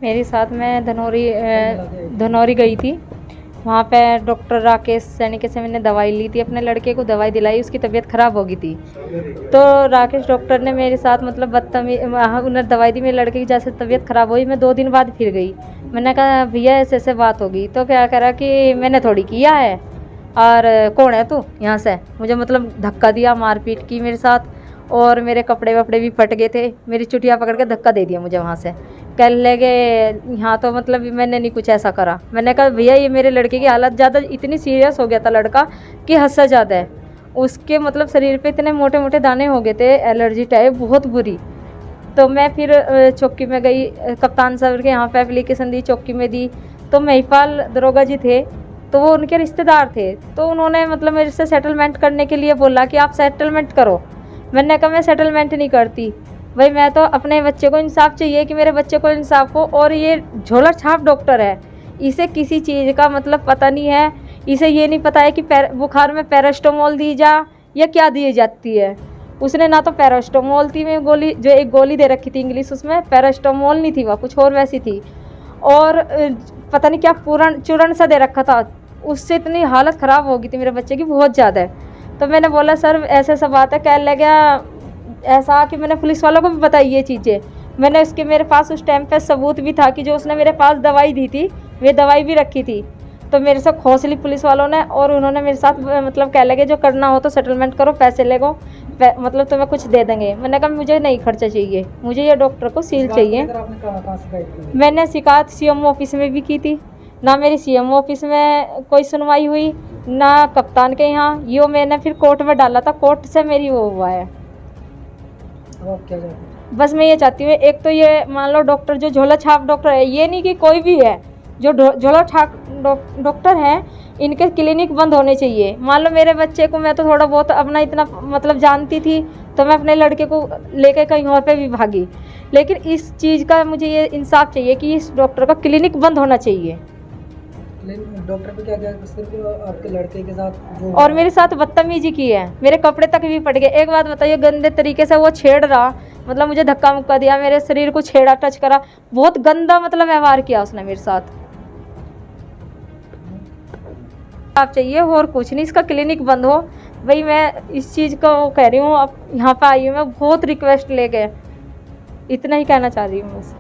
मेरे साथ मैं धनौरी गई थी। वहाँ पे डॉक्टर राकेश सैनिक से मैंने दवाई ली थी, अपने लड़के को दवाई दिलाई, उसकी तबीयत ख़राब हो गई थी। तो राकेश डॉक्टर ने मेरे साथ मतलब बदतमीज़ी, उन्हें दवाई दी, मेरे लड़के की जैसे तबीयत ख़राब हुई, मैं 2 दिन बाद फिर गई। मैंने कहा भैया ऐसे ऐसे बात होगी, तो क्या करा कि मैंने थोड़ी किया है और कौन है तू यहाँ से, मुझे मतलब धक्का दिया, मारपीट की मेरे साथ, और मेरे कपड़े वपड़े भी फट गए थे, मेरी चुटिया पकड़ के धक्का दे दिया मुझे वहाँ से। कल ले गए यहाँ, तो मतलब मैंने नहीं कुछ ऐसा करा। मैंने कहा भैया ये मेरे लड़के की हालत ज़्यादा इतनी सीरियस हो गया था लड़का कि हद से ज़्यादा है, उसके मतलब शरीर पे इतने मोटे मोटे दाने हो गए थे, एलर्जी टाइप बहुत बुरी। तो मैं फिर चौकी में गई, कप्तान साहब के यहाँ पे एप्लीकेशन दी, चौकी में दी। तो महिपाल दरोगा जी थे, तो वो उनके रिश्तेदार थे, तो उन्होंने मतलब मेरे से सेटलमेंट करने के लिए बोला कि आप सेटलमेंट करो। मैंने कहा मैं सेटलमेंट नहीं करती भाई, मैं तो अपने बच्चे को इंसाफ चाहिए कि मेरे बच्चे को इंसाफ हो। और ये झोला छाप डॉक्टर है, इसे किसी चीज़ का मतलब पता नहीं है, इसे ये नहीं पता है कि बुखार में पैरास्टामोल दी जा या क्या दी जाती है। उसने ना तो पैरास्टामोल थी, में गोली जो एक गोली दे रखी थी इंग्लिश, उसमें पैरास्टामोल नहीं थी, वह कुछ और वैसी थी, और पता नहीं क्या पूरण चूर्ण सा दे रखा था। उससे इतनी हालत ख़राब हो गई थी मेरे बच्चे की बहुत ज़्यादा। तो मैंने बोला सर ऐसा सब बात है, कह लग गया ऐसा कि मैंने पुलिस वालों को भी बताई ये चीज़ें। मैंने उसके मेरे पास उस टाइम पे सबूत भी था कि जो उसने मेरे पास दवाई दी थी, वे दवाई भी रखी थी। तो मेरे से खौस ली पुलिस वालों ने, और उन्होंने मेरे साथ मतलब कह लगे जो करना हो तो सेटलमेंट करो, पैसे ले गो, मतलब तुम्हें कुछ दे देंगे। मैंने कहा मुझे नहीं खर्चा चाहिए, मुझे ये डॉक्टर को सील चाहिए। मैंने शिकायत सीएमओ ऑफिस में भी की थी, ना मेरी सीएमओ ऑफिस में कोई सुनवाई हुई, ना कप्तान के यहाँ। यो मैंने फिर कोर्ट में डाला था, कोर्ट से मेरी वो हुआ है। बस मैं ये चाहती हूँ, एक तो ये मान लो डॉक्टर जो झोला छाप डॉक्टर है, ये नहीं कि कोई भी है, जो झोला छाप डॉक्टर है, इनके क्लिनिक बंद होने चाहिए। मान लो मेरे बच्चे को मैं तो थोड़ा बहुत अपना इतना मतलब जानती थी, तो मैं अपने लड़के को लेकर कहीं और पे भी भागी, लेकिन इस चीज़ का मुझे ये इंसाफ चाहिए कि इस डॉक्टर का क्लिनिक बंद होना चाहिए। डॉक्टर पे क्या सिर्फ आपके लड़के के साथ जो और मेरे साथ बदतमीजी की है, मेरे कपड़े तक भी फट गए। एक बात बताइए, गंदे तरीके से वो छेड़ रहा, मतलब मुझे धक्का मुक्का दिया, मेरे शरीर को छेड़ा, टच करा, बहुत गंदा मतलब व्यवहार किया उसने मेरे साथ। आप चाहिए और कुछ नहीं, इसका क्लिनिक बंद हो भाई। मैं इस चीज़ को कह रही हूँ, अब यहाँ पे आई हूँ मैं बहुत रिक्वेस्ट लेके, इतना ही कहना चाह रही हूँ बस।